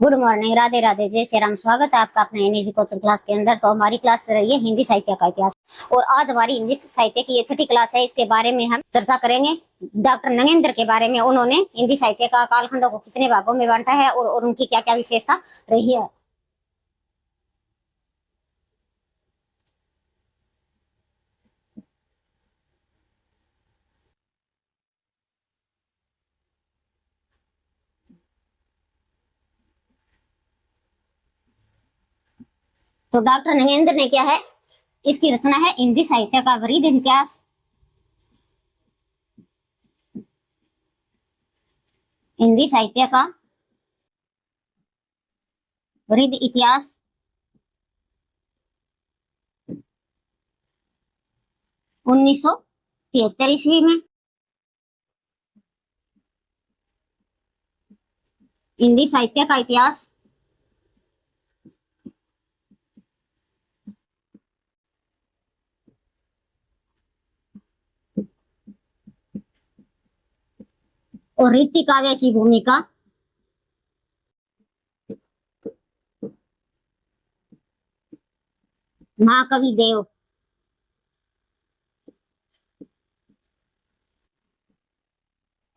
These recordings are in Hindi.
गुड मॉर्निंग, राधे राधे, जय श्री राम। स्वागत है आपका अपने एनईजी कोचिंग क्लास के अंदर। तो हमारी क्लास चल रही है हिंदी साहित्य का इतिहास और आज हमारी हिंदी साहित्य की ये छठी क्लास है। इसके बारे में हम चर्चा करेंगे डॉक्टर नगेंद्र के बारे में। उन्होंने हिंदी साहित्य का कालखंडों को कितने भागों में बांटा है और उनकी क्या क्या विशेषता रही है। तो डॉक्टर नगेंद्र ने क्या है, इसकी रचना है हिंदी साहित्य का वृहद इतिहास। हिंदी साहित्य का वृहद इतिहास 1973 ईस्वी में। हिंदी साहित्य का इतिहास और रीति काव्य की भूमिका महाकवि देव।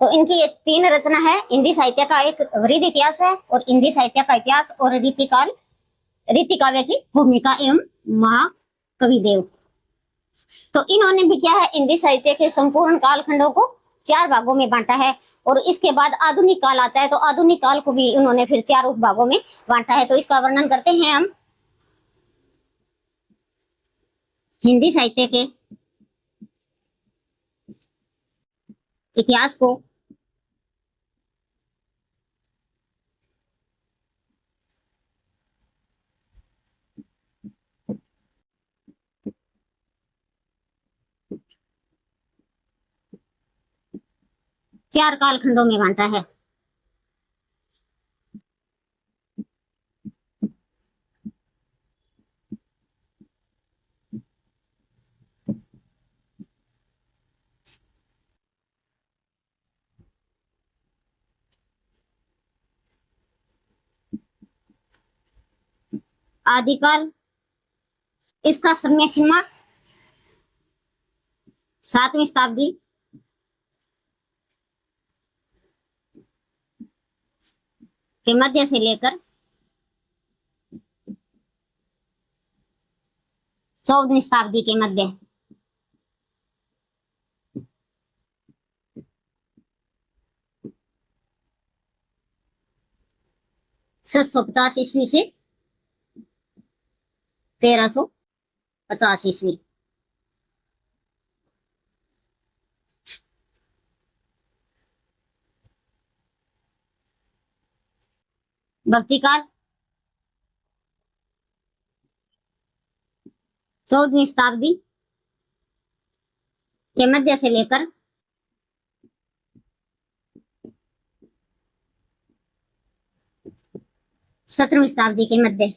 तो इनकी ये तीन रचना है। हिंदी साहित्य का एक वृहद इतिहास है और हिंदी साहित्य का इतिहास और रीति काव्य की भूमिका एवं महाकवि देव। तो इन्होंने भी क्या है, हिंदी साहित्य के संपूर्ण कालखंडों को चार भागों में बांटा है और इसके बाद आधुनिक काल आता है। तो आधुनिक काल को भी उन्होंने फिर चार उपभागों में बांटा है। तो इसका वर्णन करते हैं हम। हिंदी साहित्य के इतिहास को चार कालखंडों में बांटा है। आदिकाल, इसका समय सीमा 7वीं शताब्दी के मध्य से लेकर 14वीं शताब्दी के मध्य। (750 ईस्वी से 1350 ईस्वी). भक्ति काल 14वीं शताब्दी के मध्य से लेकर 17वीं शताब्दी के मध्य।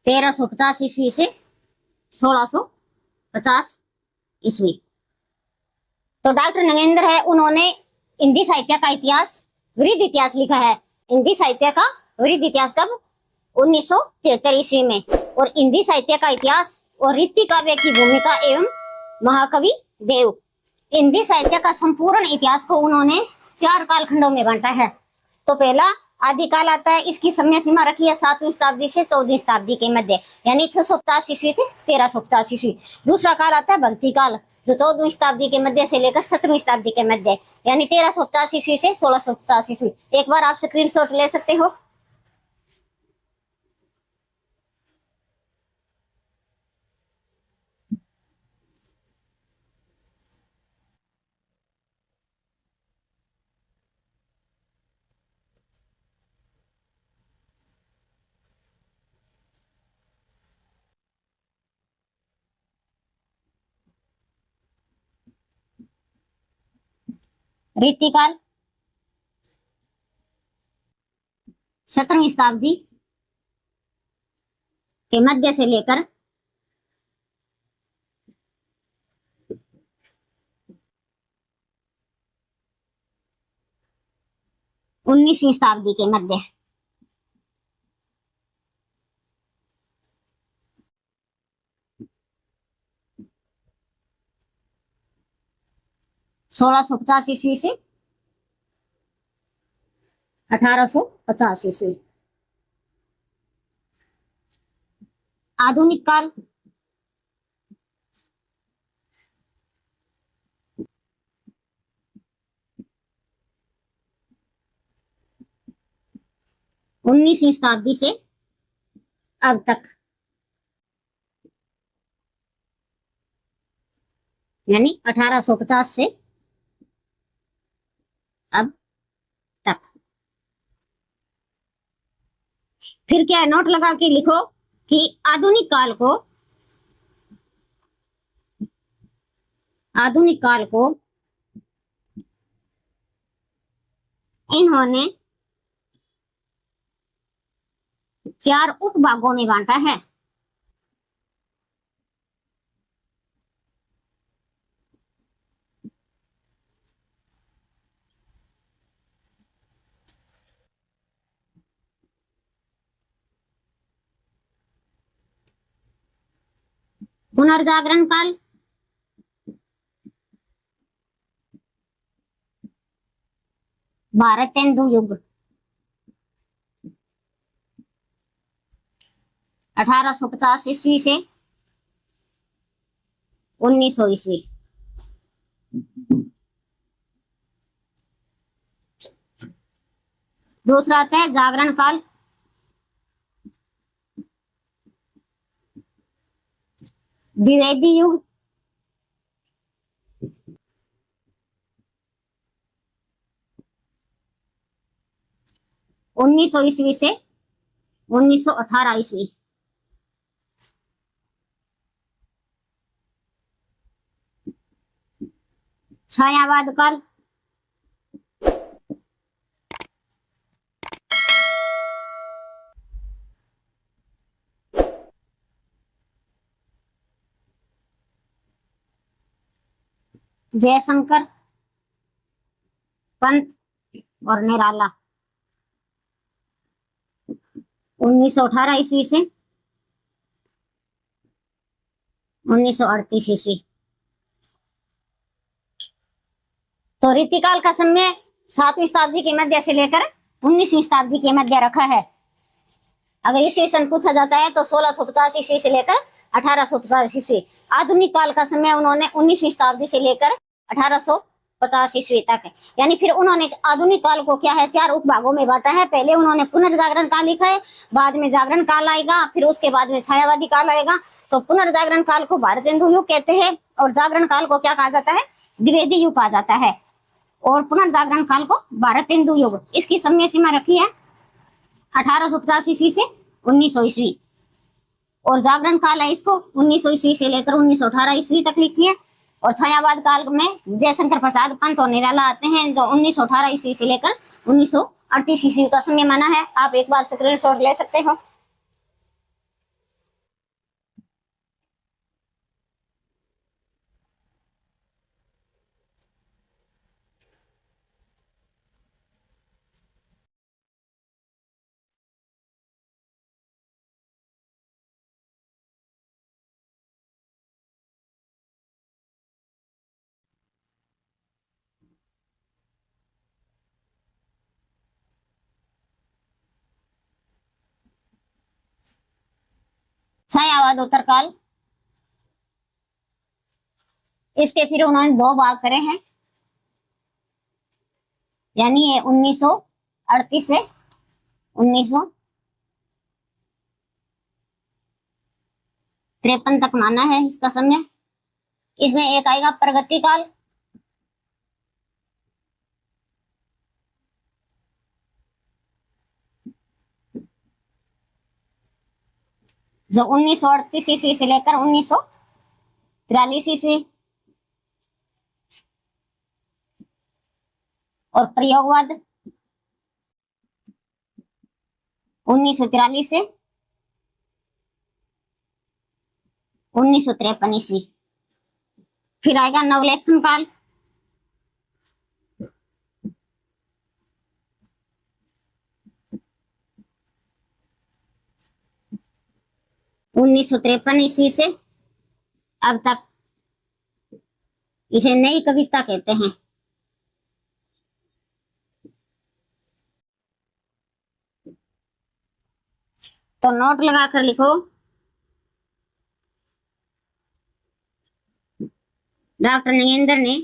तेरह सौ पचास ईस्वी से 1650 ईस्वी। तो डॉक्टर नगेंद्र है, उन्होंने हिंदी साहित्य का इतिहास वृहद इतिहास लिखा है। हिंदी साहित्य का वृहद इतिहास कब? 1973 ईस्वी में। और हिंदी साहित्य का इतिहास और रीति काव्य की भूमिका एवं महाकवि देव। हिंदी साहित्य का संपूर्ण इतिहास को उन्होंने चार कालखंडों में बांटा है। तो पहला आदिकाल आता है, इसकी समय सीमा रखी है 7वीं शताब्दी से 14वीं शताब्दी के मध्य, यानी 650 ईस्वी से 1350 ईस्वी। दूसरा काल आता है भक्ति काल, जो 14वीं शताब्दी के मध्य से लेकर 17वीं शताब्दी के मध्य, यानी 1350 ईस्वी से 1650 ईस्वी। एक बार आप स्क्रीनशॉट ले सकते हो। रीतिकाल 17वीं शताब्दी के मध्य से लेकर 19वीं शताब्दी के मध्य। सोलह सौ पचास ईस्वी से 1850 ईस्वी। आधुनिक काल, उन्नीसवीं शताब्दी से अब तक, यानी 1850 से अब तक। फिर क्या है, नोट लगा के लिखो कि आधुनिक काल को इन्होंने 4 उपभागों में बांटा है। पुनर्जागरण काल, भारतेंदु युग, 1850 ईस्वी से 1900 ईस्वी। दूसरा आता है जागरण काल, द्विवेदी युग, 1900 ईस्वी से 1918 ईस्वी। छायावाद काल, जयशंकर, पंत और निराला, 1918 ईस्वी से 1938 ईस्वी। तो रीतिकाल का समय 7वीं शताब्दी के मध्य से लेकर 19वीं शताब्दी के मध्य रखा है। अगर ईस्वी सन पूछा जाता है तो 1650 ईस्वी से लेकर 1850 ईस्वी। आधुनिक काल का समय उन्होंने 19वीं शताब्दी से लेकर 1850 ईस्वी तक है। यानी फिर उन्होंने आधुनिक काल को क्या है, 4 उपभागों में बांटा है। पहले उन्होंने पुनर्जागरण काल लिखा है, बाद में जागरण काल आएगा, फिर उसके बाद में छायावादी काल आएगा। तो पुनर्जागरण काल को भारतेंदु युग कहते हैं और जागरण काल को क्या कहा जाता है, द्विवेदी युग कहा जाता है। और पुनर्जागरण काल को भारतेंदु युग। इसकी समय सीमा रखी है 1850 ईस्वी से 1900 ईस्वी। और जागरण काल है इसको 1900 ईस्वी से लेकर 1918 ईस्वी तक लिखी है। और छायावाद काल में जयशंकर प्रसाद, पंत और निराला आते हैं, जो 1918 ईस्वी से लेकर 1938 ईस्वी का समय माना है। आप एक बार स्क्रीनशॉट ले सकते हो। छायावाद उत्तरकाल, इसके फिर उन्होंने 2 भाग करे हैं। यानी ये 1938 से 1953 तक माना है इसका समय। इसमें एक आएगा प्रगति काल, जो 1938 ईस्वी से लेकर 1943 ईस्वी। और प्रयोगवाद 1943 से 1953 ईस्वी। फिर आएगा नवलेखन काल, 1953 ईस्वी से अब तक इसे नई कविता कहते हैं। तो नोट लगाकर लिखो। डॉक्टर नगेंद्र ने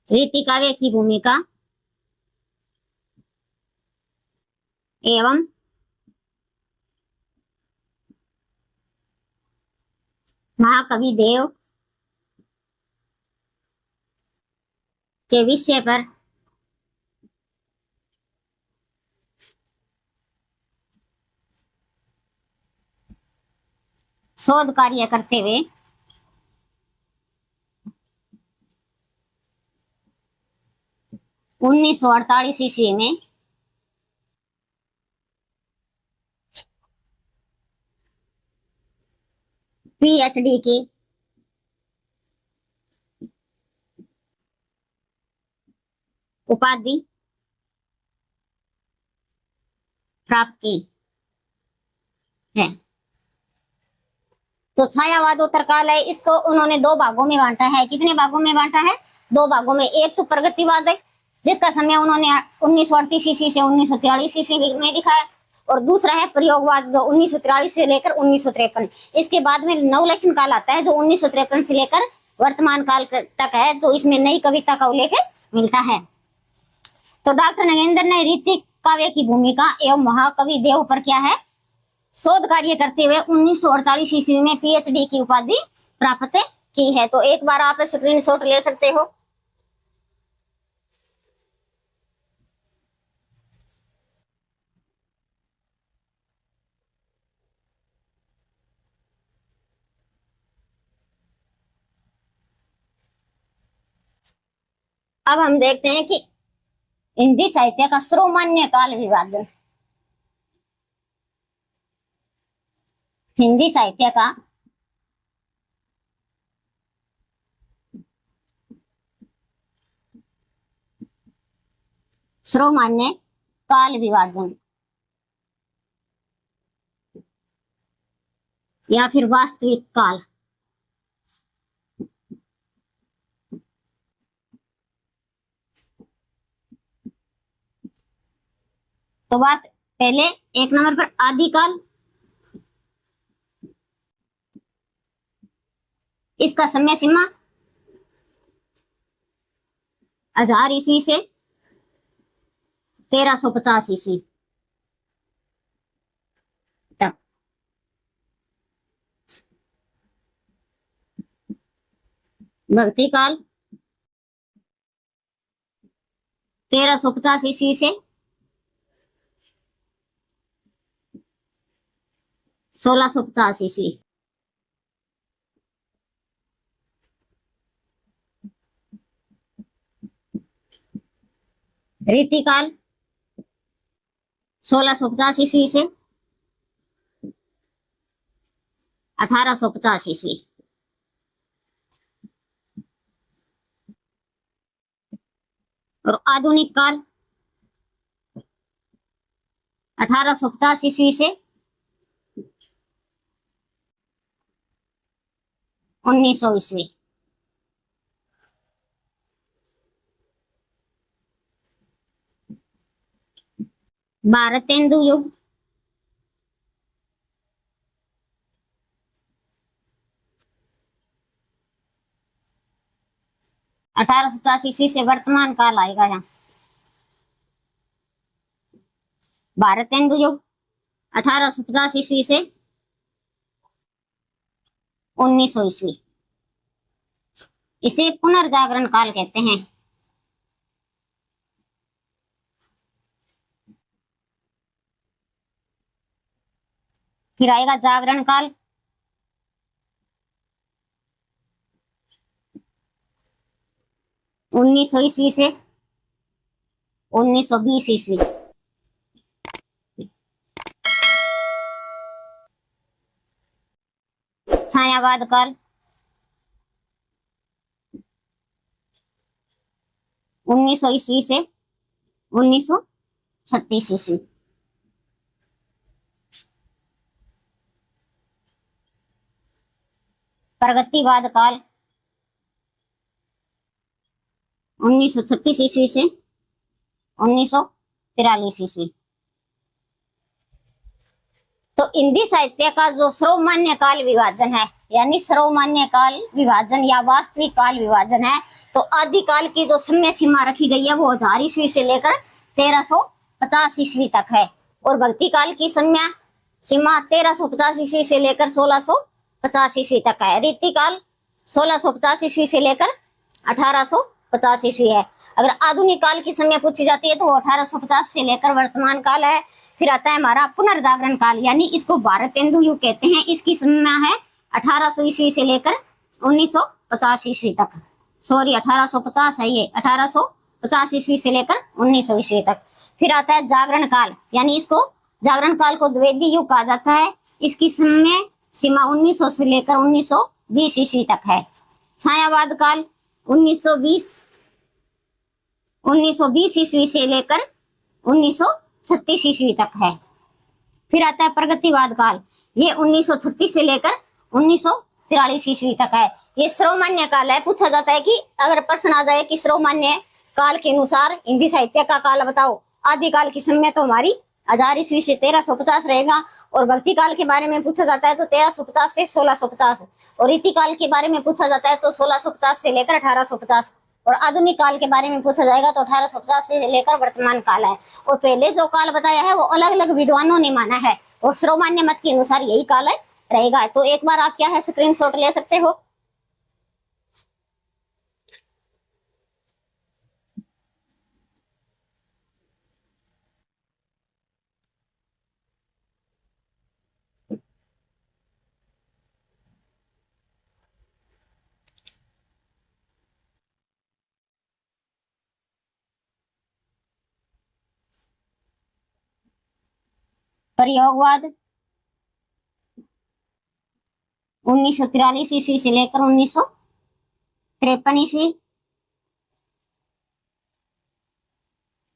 रीति काव्य की भूमिका एवं महाकवि देव के विषय पर शोध कार्य करते हुए 1948 ईस्वी में पीएचडी की उपाधि प्राप्त की है। तो छायावाद उत्तरकाल है, इसको उन्होंने दो भागों में बांटा है। कितने भागों में बांटा है? दो भागों में। एक तो प्रगतिवाद है जिसका समय उन्होंने 1938 ईस्वी से 1943 ईस्वी में लिखा है, और दूसरा है प्रयोगवाद जो 1943 से लेकर 1953। इसके बाद में नवलेखन काल आता है जो 1953 से लेकर वर्तमान काल तक है, जो इसमें नई कविता का उल्लेख मिलता है। तो डॉक्टर नगेंद्र ने रीति काव्य की भूमिका एवं महाकवि देव पर क्या है, शोध कार्य करते हुए 1948 ईस्वी में पीएचडी की उपाधि प्राप्त की है। तो एक बार आप स्क्रीनशॉट ले सकते हो। अब हम देखते हैं कि हिंदी साहित्य का सर्वमान्य काल विभाजन। हिंदी साहित्य का सर्वमान्य काल विभाजन या फिर वास्तविक काल। तो पहले एक नंबर पर आदिकाल, इसका समय सीमा 1000 ईस्वी से 1350 ईस्वी तक। भक्ति काल 1350 ईस्वी से 1650 ईस्वी। रीतिकाल 1650 ईस्वी से 1850 ईस्वी। और आधुनिक काल 1850 ईस्वी से 1900 ईस्वी। भारतेंदु युग 1850 ईस्वी से वर्तमान काल आएगा यहाँ। भारतेंदु युग 1850 ईस्वी से 1900 ईस्वी। इसे पुनर्जागरण काल कहते हैं। फिर आएगा जागरण काल 1900 ईस्वी से 1920 ईस्वी। छायावाद काल 1900 ईस्वी से 1936 ईस्वी। प्रगतिवाद काल 1936 ईस्वी से 1943 ईस्वी। तो हिंदी साहित्य का जो सर्वमान्य काल विभाजन है, यानी सर्वमान्य काल विभाजन या वास्तविक काल विभाजन है, तो आदिकाल की जो समय सीमा रखी गई है वो 1000 ईस्वी से लेकर 1350 ईस्वी तक है, और भक्ति काल की समय सीमा 1350 ईस्वी से लेकर 1650 ईस्वी तक है। रीति काल 1650 ईस्वी से लेकर 1850 ईस्वी है। अगर आधुनिक काल की समय पूछी जाती है तो वो 1850 से लेकर वर्तमान काल है। फिर आता है हमारा पुनर्जागरण काल, यानी इसको भारतेंदु युग कहते हैं। इसकी समय है 1800 ईस्वी से लेकर 1950 ईस्वी तक। सॉरी 1850 है ये, 1850 ईस्वी से लेकर 1900 ईस्वी तक। फिर आता है जागरण काल, यानी इसको जागरण काल को द्विवेदी युग कहा जाता है। इसकी समय सीमा 1900 से लेकर 1920 ईस्वी तक है। छायावाद काल 1920 ईस्वी से लेकर 1936 ईस्वी तक है। फिर आता है प्रगतिवाद काल, ये 1936 से लेकर 1943 ईस्वी तक है। ये सर्वमान्य काल है। पूछा जाता है कि अगर प्रश्न आ जाए कि सर्वमान्य काल के अनुसार हिंदी साहित्य का काल बताओ, आदिकाल की समय तो हमारी 1000 ईस्वी से 1350 रहेगा, और भक्ति काल के बारे में पूछा जाता है तो 1350 से 1650, और रीति काल के बारे में पूछा जाता है तो 1650 से लेकर 1850, और आधुनिक काल के बारे में पूछा जाएगा तो 1850 से लेकर वर्तमान काल है। और पहले जो काल बताया है वो अलग अलग विद्वानों ने माना है, और सर्वमान्य मत के अनुसार यही काल है रहेगा। तो एक बार आप क्या है स्क्रीनशॉट ले सकते हो। प्रयोगवाद 1943 ईस्वी से लेकर 1953 ईस्वी,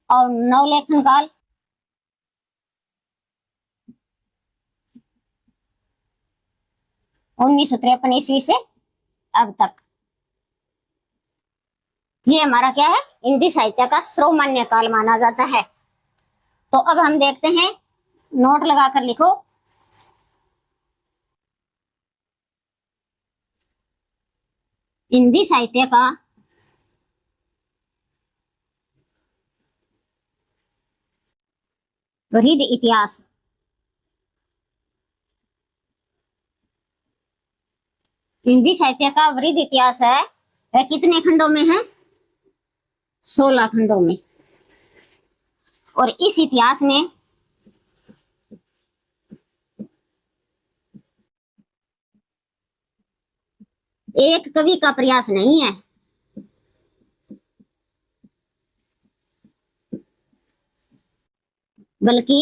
और नवलेखन काल 1953 ईस्वी से अब तक। ये हमारा क्या है, हिंदी साहित्य का सर्वमान्य काल माना जाता है। तो अब हम देखते हैं, नोट लगाकर लिखो। हिंदी साहित्य का वृहद इतिहास। हिंदी साहित्य का वृहद इतिहास है, वह कितने खंडों में है? 16 खंडों में। और इस इतिहास में एक कवि का प्रयास नहीं है, बल्कि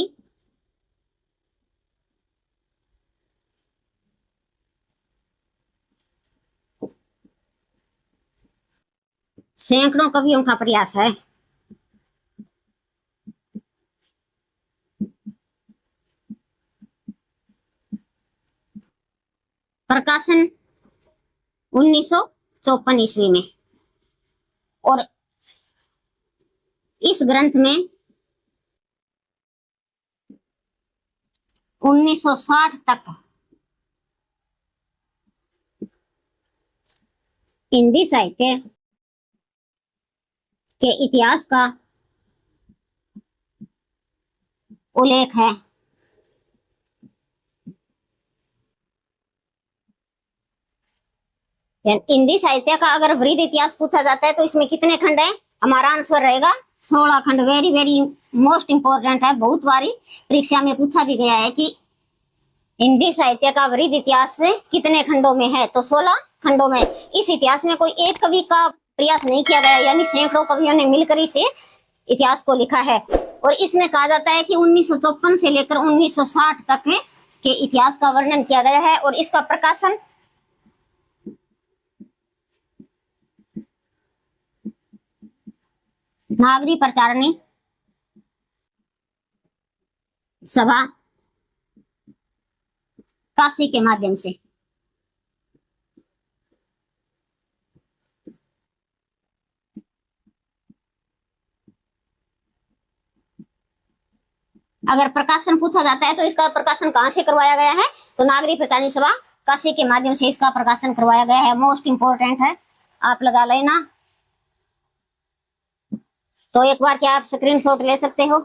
सैकड़ों कवियों का प्रयास है। प्रकाशन 1954 ईस्वी में, और इस ग्रंथ में 1960 तक हिंदी साहित्य के इतिहास का उल्लेख है। हिंदी साहित्य का अगर वृहद इतिहास पूछा जाता है तो इसमें कितने खंड हैं? हमारा आंसर रहेगा 16 खंड। वेरी वेरी मोस्ट इंपॉर्टेंट है, बहुत बारी परीक्षा में पूछा भी गया है कि हिंदी साहित्य का वृहद इतिहास कितने खंडों में है, तो 16 खंडों में। इस इतिहास में कोई एक कवि का प्रयास नहीं किया गया, यानी सैकड़ों कवियों ने मिलकर इसे इतिहास को लिखा है। और इसमें कहा जाता है कि 1954 से लेकर 1960 तक के इतिहास का वर्णन किया गया है, और इसका प्रकाशन नागरी प्रचारणी सभा काशी के माध्यम से। अगर प्रकाशन पूछा जाता है तो इसका प्रकाशन कहां से करवाया गया है, तो नागरी प्रचारणी सभा काशी के माध्यम से इसका प्रकाशन करवाया गया है। मोस्ट इंपोर्टेंट है, आप लगा लेना। तो एक बार क्या आप स्क्रीनशॉट ले सकते हो।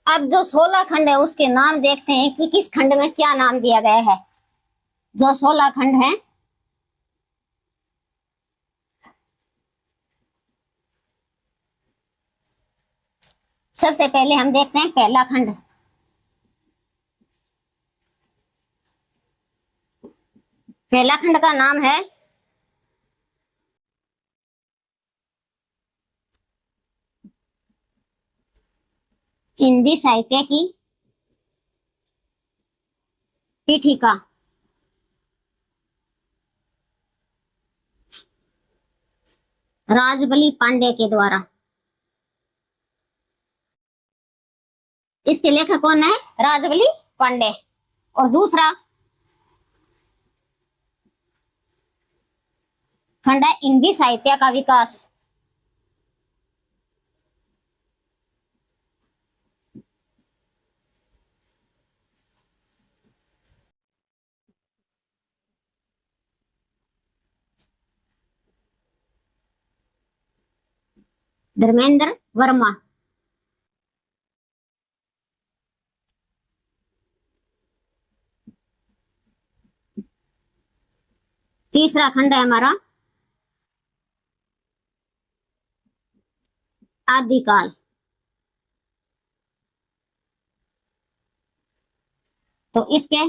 अब जो 16 खंड है उसके नाम देखते हैं कि किस खंड में क्या नाम दिया गया है। जो 16 खंड है, सबसे पहले हम देखते हैं पहला खंड। पहला खंड का नाम है हिंदी साहित्य की पीठिका। राजबली पांडे के द्वारा। इसके लेखक कौन है? राजबली पांडे। और दूसरा खंड है हिंदी साहित्य का विकास। धर्मेंद्र वर्मा। तीसरा खंड है हमारा आदिकाल। तो इसके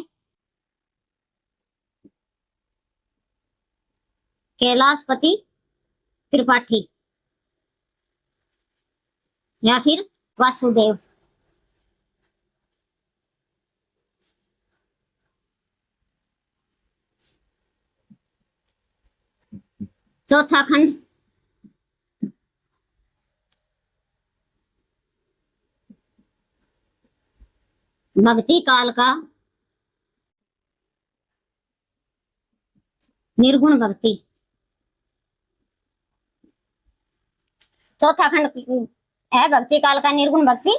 कैलाशपति त्रिपाठी या फिर वासुदेव। चौथा खंड भक्ति काल का निर्गुण भक्ति। चौथा खंड है भक्ति काल का निर्गुण भक्ति,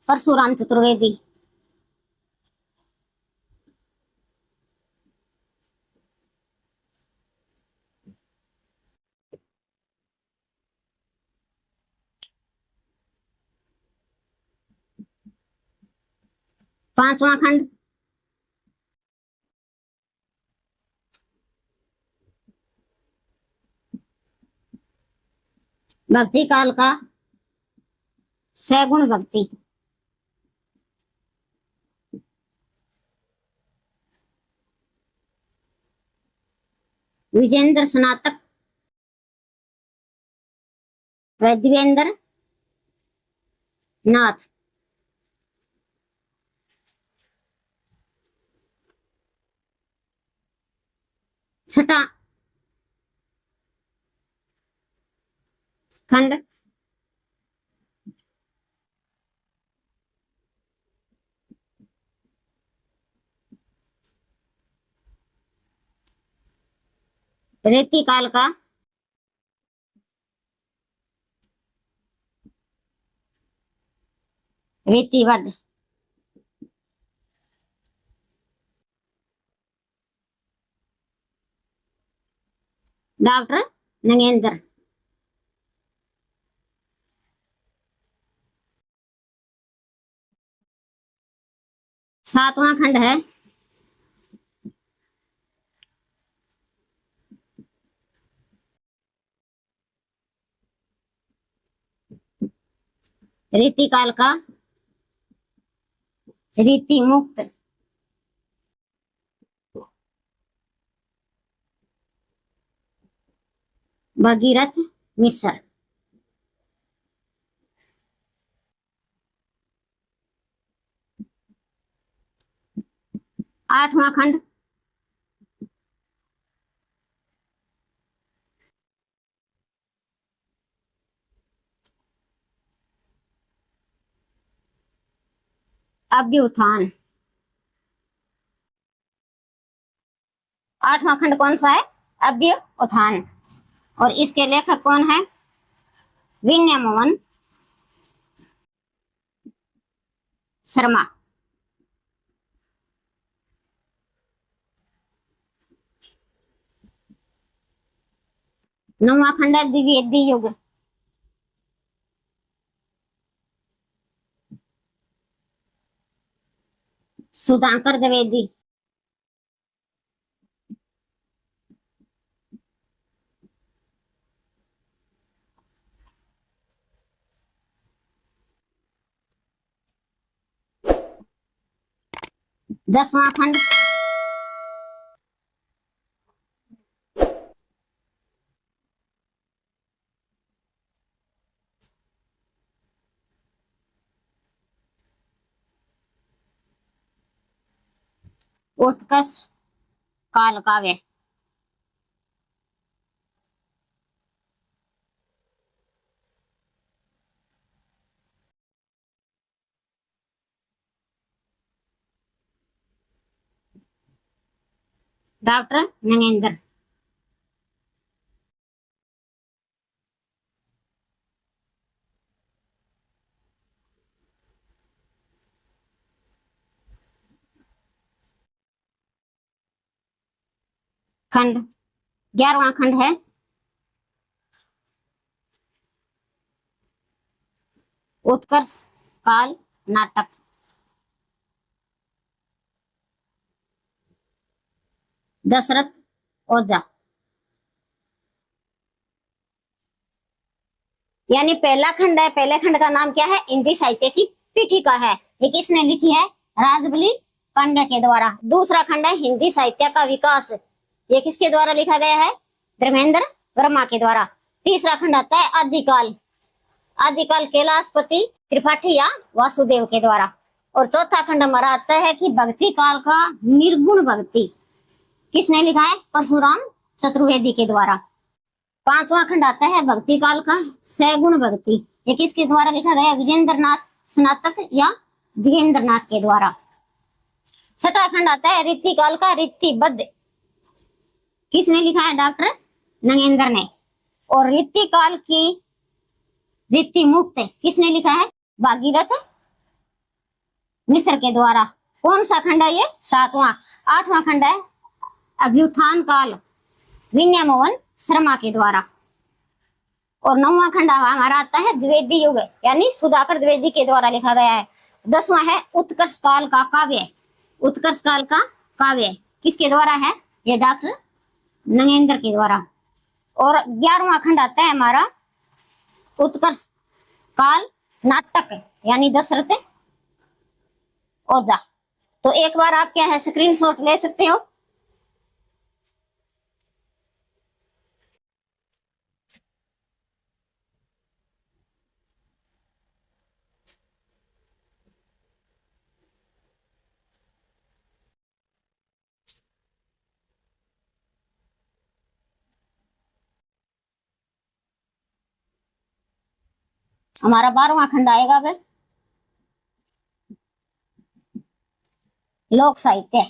परशुराम चतुर्वेदी। पांचवा खंड भक्ति काल का सगुण भक्ति। विजेंद्र स्नातक वैद्येंद्र नाथ। छठा खंड रेती काल का रीतिवध। डॉक्टर नगेंद्र। सातवां खंड है रीति काल का रीति मुक्त। भगीरथ मिश्र। 8वां खंड अभ्युत्थान। 8वां खंड कौन सा है? अभ्युत्थान। और इसके लेखक कौन है? विनय मोहन शर्मा। 9वां खंड है द्विवेदी युग। सुधाकर द्विवेदी। 10वां खंड उत्कर्ष काल काव्य। डॉक्टर नगेंद्र। खंड 11वां खंड है उत्कर्ष काल नाटक। दशरथ ओझा। यानी पहला खंड है, पहले खंड का नाम क्या है? हिंदी साहित्य की पीठिका है। ये किसने लिखी है? राजबली पांड्या के द्वारा। दूसरा खंड है हिंदी साहित्य का विकास। ये किसके द्वारा लिखा गया है? धर्मेंद्र वर्मा के द्वारा। तीसरा खंड आता है आदिकाल। आदिकाल कैलाशपति त्रिपाठी या वासुदेव के द्वारा। और चौथा खंड हमारा आता है कि भक्ति काल का निर्गुण भक्ति। किसने लिखा है? परशुराम चतुर्वेदी के द्वारा। पांचवा खंड आता है भक्ति काल का सगुण भक्ति। ये किसके द्वारा लिखा गया? विजेंद्र नाथ स्नातक या देवेंद्र नाथ के द्वारा। छठा खंड आता है रीति काल का रीतिबद्ध। किसने लिखा है? डॉक्टर नगेंद्र ने। और रीति काल की रीति मुक्त किसने लिखा है? भागीरथ मिश्र के द्वारा। कौन सा खंड है ये? 7वां। 8वां खंड है अभ्युत्थान काल विनय मोहन शर्मा के द्वारा। और 9वां खंड हमारा आता है द्विवेदी युग, यानी सुधाकर द्विवेदी के द्वारा लिखा गया है। 10वां है उत्कर्ष काल का काव्य। उत्कर्ष काल का काव्य किसके द्वारा है? ये डॉक्टर नगेंद्र के द्वारा। और 11वां खंड आता है हमारा उत्कर्ष काल नाटक, यानी दशरथ ओझा। तो एक बार आप क्या है स्क्रीनशॉट ले सकते हो। हमारा 12वां खंड आएगा वे लोक साहित्य।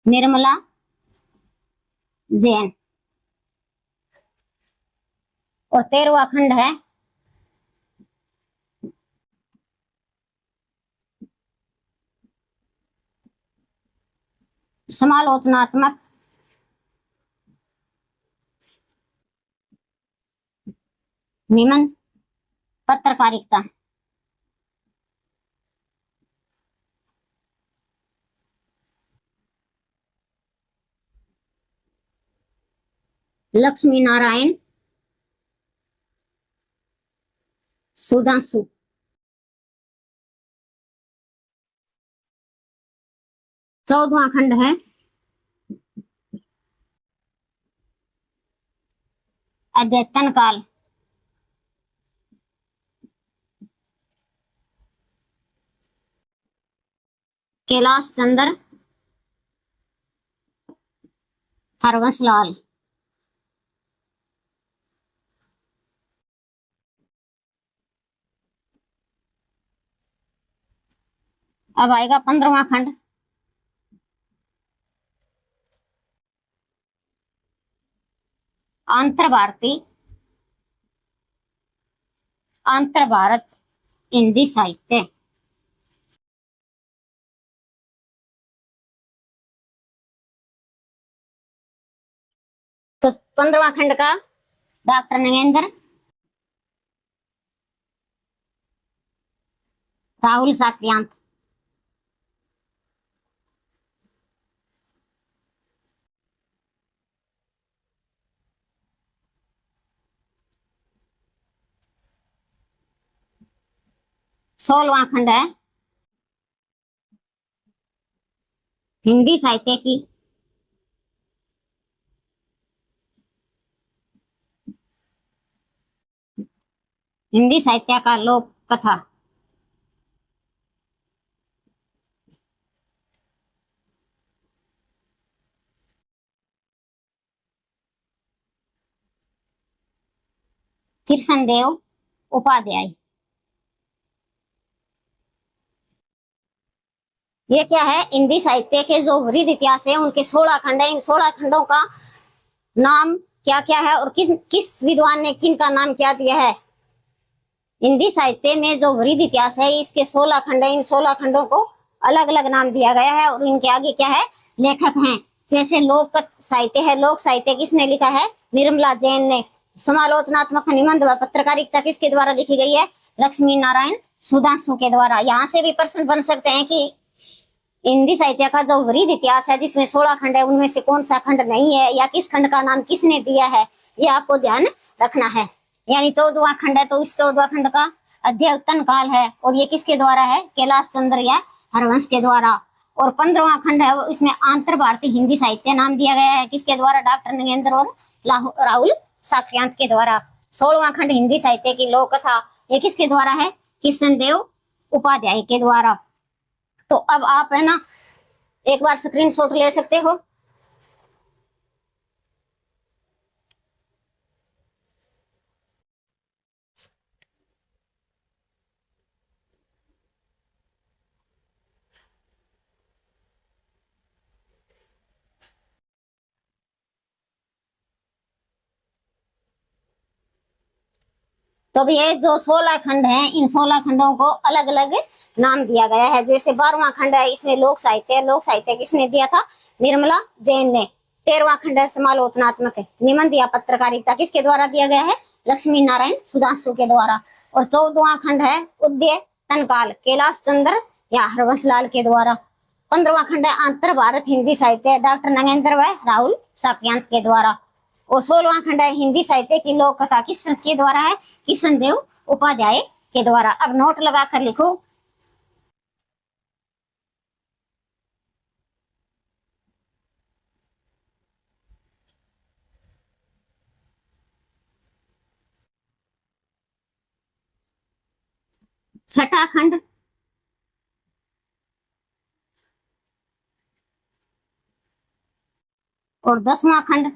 निर्मला जैन। और 13वां खंड है समालोचनात्मक निबंध पत्रकारिता। लक्ष्मी नारायण सुधांशु। 14वां खंड है अद्यतन काल, कैलाश चंद्र हरवंशलाल। अब आएगा 15वां खंड, आंतर भारतीय आंतर भारत हिंदी साहित्य। तो 15वां खंड का डॉक्टर नगेंद्र, राहुल साक्यांत। सोलहवां खंड है हिंदी साहित्य की हिंदी साहित्य का लोक कथा। कृष्णदेव उपाध्याय। ये क्या है, हिंदी साहित्य के जो वृद्ध इतिहास है उनके 16 खंड है। इन 16 खंडों का नाम क्या क्या है और किस किस विद्वान ने किन का नाम क्या दिया है। हिंदी साहित्य में जो वृद्ध इतिहास है इसके 16 खंड है। इन 16 खंडों को अलग अलग नाम दिया गया है और इनके आगे क्या है, लेखक हैं। जैसे लोक साहित्य है, लोक साहित्य किसने लिखा है, निर्मला जैन ने। समालोचनात्मक निबंध व पत्रकारिता किसके द्वारा लिखी गई है, लक्ष्मी नारायण सुधांशु के द्वारा। यहाँ से भी प्रश्न बन सकते हैं कि हिंदी साहित्य का जो वृद्ध इतिहास है जिसमें 16 खंड है उनमें से कौन सा खंड नहीं है या किस खंड का नाम किसने दिया है, ये आपको ध्यान रखना है। यानी 14वां खंड है तो इस 14वां खंड का अद्यतन काल है और ये किसके द्वारा है, कैलाश चंद्र या हरवंश के द्वारा। और 15वां खंड है वो इसमें आंतर भारतीय हिंदी साहित्य नाम दिया गया है, किसके द्वारा, डॉक्टर नगेंद्र और राहुल साक्यांत के द्वारा। 16वां खंड हिंदी साहित्य की लोक कथा, ये किसके द्वारा है, कृष्णदेव उपाध्याय के द्वारा। तो अब आप है ना एक बार स्क्रीनशॉट ले सकते हो। तो अब ये जो 16 खंड हैं इन 16 खंडों को अलग अलग नाम दिया गया है। जैसे 12वां खंड है इसमें लोक साहित्य है, लोक साहित्य किसने दिया था, निर्मला जैन ने। 13वां खंड है समालोचनात्मक निबंध या पत्रकारिता, किसके द्वारा दिया गया है, लक्ष्मी नारायण सुधांशु के द्वारा। और 14वां खंड है उद्यतन काल, कैलाश चंद्र या हरवंशलाल के द्वारा। 15वां खंड है आंतर भारत हिंदी साहित्य, डॉक्टर नगेंद्र व राहुल साक्यांत के द्वारा। और 16वां खंड है हिंदी साहित्य की लोक कथा, किसके द्वारा है, कृष्णदेव उपाध्याय के द्वारा। अब नोट लगा कर लिखो। छठा खंड और 10वां खंड,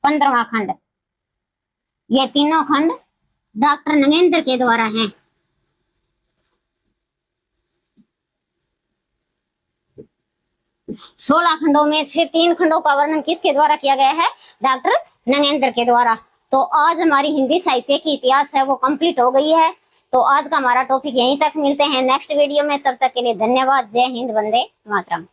15वां खंड, ये तीनों खंड डॉक्टर नगेंद्र के द्वारा हैं। सोलह खंडों में से 3 खंडों का वर्णन किसके द्वारा किया गया है, डॉक्टर नगेंद्र के द्वारा। तो आज हमारी हिंदी साहित्य की इतिहास है वो कंप्लीट हो गई है। तो आज का हमारा टॉपिक यहीं तक, मिलते हैं नेक्स्ट वीडियो में, तब तक के लिए धन्यवाद। जय हिंद, वंदे मातरम।